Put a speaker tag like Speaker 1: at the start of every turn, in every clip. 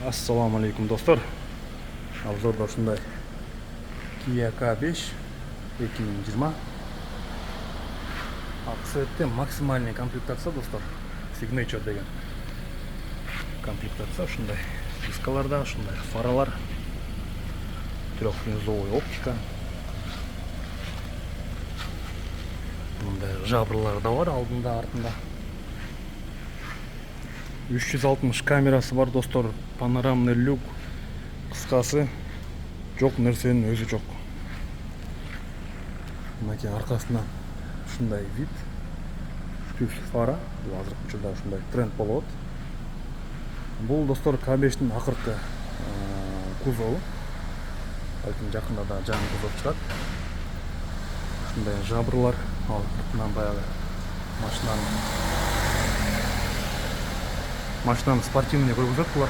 Speaker 1: Assalomu alaykum do'stlar. Obzorda shunday Kia K5 2020 Акцентте максимальный комплектация достар. Signature деген комплектация шундай. Дискаларда шундай фаралар, трехлинзовый оптика. Мындай жабырлар да бар алдында, артында. 360 камерасы бар достар, панорамный люк, кыскасы жоқ нерсенин өзү жоқ. Мынакей аркасынан ушундай вид, түз фара, бул азыркы учурда ушундай тренд болот. Бул достор K5-тин акыркы кузову. Балким жакында да жаңы кузов чыгат. Ушундай жабырлар, ал артынан баягы машинаны спортивный койгузат булар.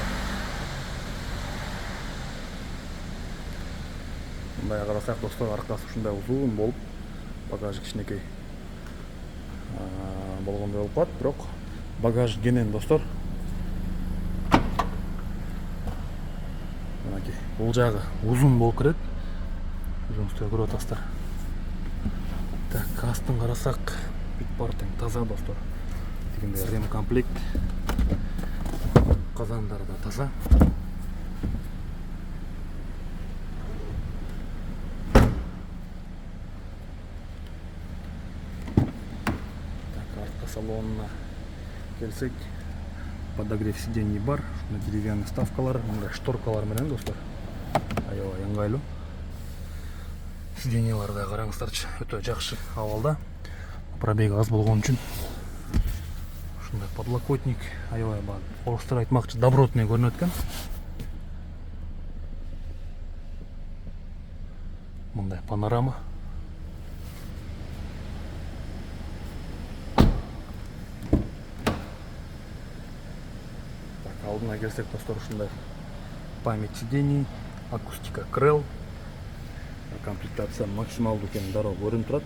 Speaker 1: Мындай карасак достор, аркасы ушундай узун болуп, багажы кичинекей болгондой болуп калат, бирок багаж кенен достор. Мынакей бул жагы узун болуп кирет. Жумусту көрүп атасыздар. Так, астын карасак, бүт баары тең таза достор. Тигинде рем комплект. Казандары да таза. Салонына келсек, подогрев сидений бар, деревянный ставкалар, мындай шторкалар менен достор. Аябай ыңгайлуу. Сиденияларда караңыздарчы, өтө жакшы абалда. Пробеги аз болгон үчүн ушундай подлокотник аябай орустар айтмакчы добротный көрүнөт экен. Мындай панорама. Алдына келсек достор, ушундай память сидений, акустика крел, комплектация максималдуу экени дароо көрүнүп турат.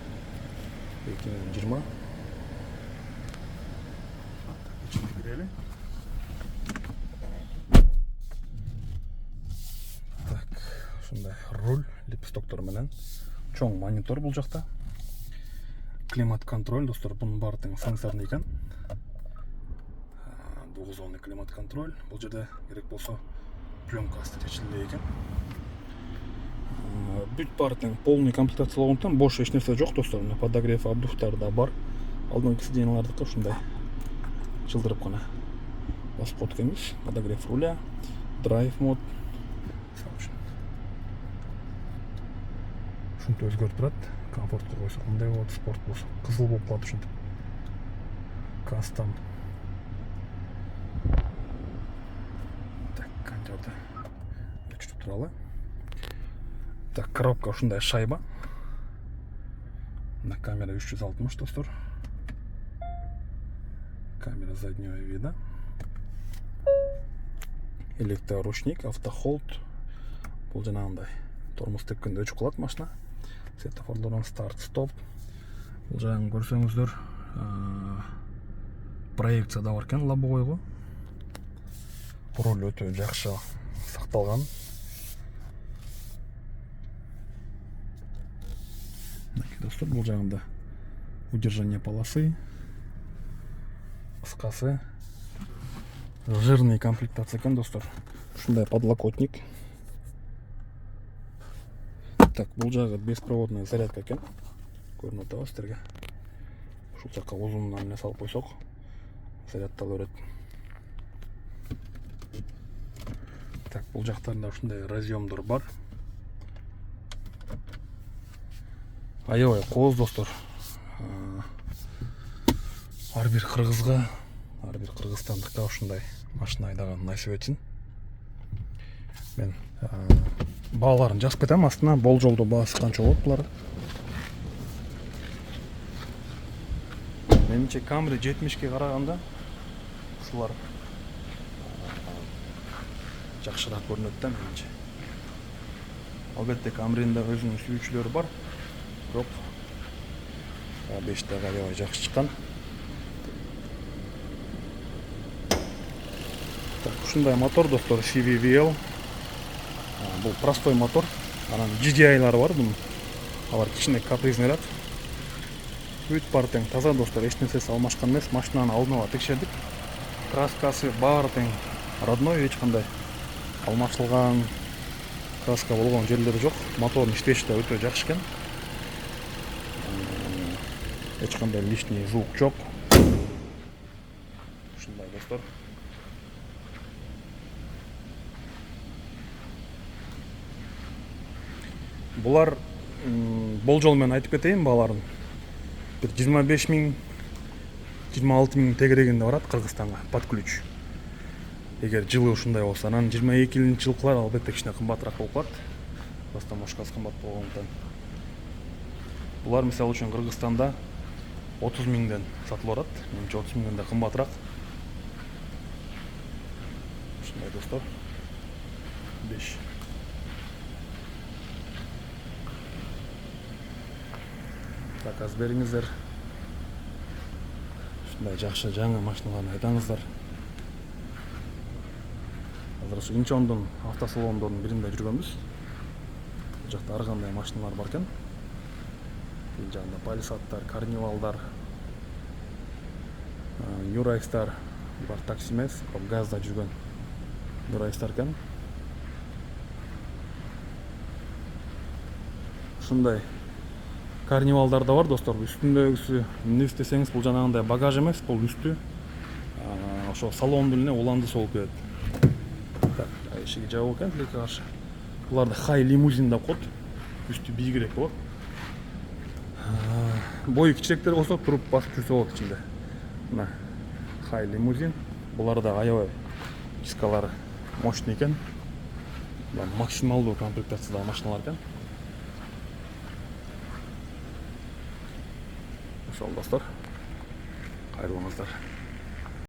Speaker 1: 2020. Так, ушундай руль, лепестоктор менен, чоң монитор бул жакта. Климат контроль достор, бунун баары тең сенсорный экен. Двухзонный климат контроль. Бұл жерде керек болса пленкасы чечилген экен. Бүт баары тең полный комплектация болгондуктан бош эч нерсе жок достор. Подогрев обдувтар да бар. Алдыңкы сидениялардыкы ушундай чылдырып гана басып коет экенбиз. Подогрев руля, драйв мод. Ушинтип өзгөрүп турат. Комфортко койсок мындай болот, спорт болсо кызыл болуп калат ушинтип. Кастом. Өчүрүп туралы. Так, коробка ушундай шайба. На камера 360 достор. Камера заднего вида. Электроручник, автохолд. Бул жанагындай тормоз тепкенде өчүп калат машина. Светофорлордон старт, стоп. Бул жагын көрсөңүздөр, проекция да бар экен, лобовойго. Руль өтө жакшы сакталган. Достор, бул жагында удержание полосы, кыскасы жирный комплектация экен достор. Ушундай подлокотник. Так, бул жагы беспроводная зарядка экен. Көрүнүп атабы сиздерге. Ушул жакка узундан эмне салып койсок, зарядтала берет. Так, бул жактарында ушундай разъемдор бар. Аябай кооз достор. Ар бир кыргызга, ар бир кыргызстандыкка ушундай машина айдаган насип этсин. Мен бааларын жазып кетем астына, болжолдуу баасы канча болот булар. Менимче Camry 70ке караганда ушулар жакшыраак көрүнөт да менимче. Албетте Camry'nin да өзүнүн сүйүүчүлөрү бар. Бирок K5 да аябай жакшы чыккан. Так, Ушундай мотор достор, CVVL. Бул простой мотор. Анан GDI-лары бар бунун. Алар кичине капризнерат. Бүт баары тең таза достор, эч нерсеси алмашкан эмес. Машинаны алдын ала текшердик. Краскасы баары тең родной, эч кандай алмашылган краска болгон жерлери жок. Мотордун иштеши да өтө жакшы экен. Эч кандай лишний звук жок. Ушундай достор. Булар болжол менен айтып кетейин бааларын. Бир 25 миң, 26 миң тегерегинде барат Кыргызстанга под ключ. Эгер жылы ушундай болсо, анан 22-жылкылар албетте кичине кымбатыраак болуп калат. Растамашкасы кымбат болгондуктан. Булар мисалы үчүн Кыргызстанда 30 миңден сатылып барат. Менимче 30 миңден да кымбатыраак. Ушундай достор. 5. Заказ бериңиздер. Ушундай жакшы жаңы машиналарды айтаңыздар. Азыр Инчондун автосалондорунун биринде жүргөнбүз. Бул жакта ар кандай машиналар бар экен. Бул жагында Палисадтар, Карнивалдар, Юрайстар бар, такси эмес, газда жүргөн Юрайстар экен. Ушундай Карнивалдар да бар достор. Үстүндөгүсү эмне десеңиз, бул жанагындай багаж эмес, бул үстү ошо салондун эле уландысы болуп келет. Так, эшиги жабык экен, тилекке каршы. Буларды хай лимузин деп коет. Үстү бийигирээк болот. Бою кичирээктер болсо туруп басып жүрсө болот ичинде. Мына хай лимузин. Булар да аябай дискалары мощный экен. Максималдуу комплектацияда машиналар экен. Ошол достор, кайрылыңыздар.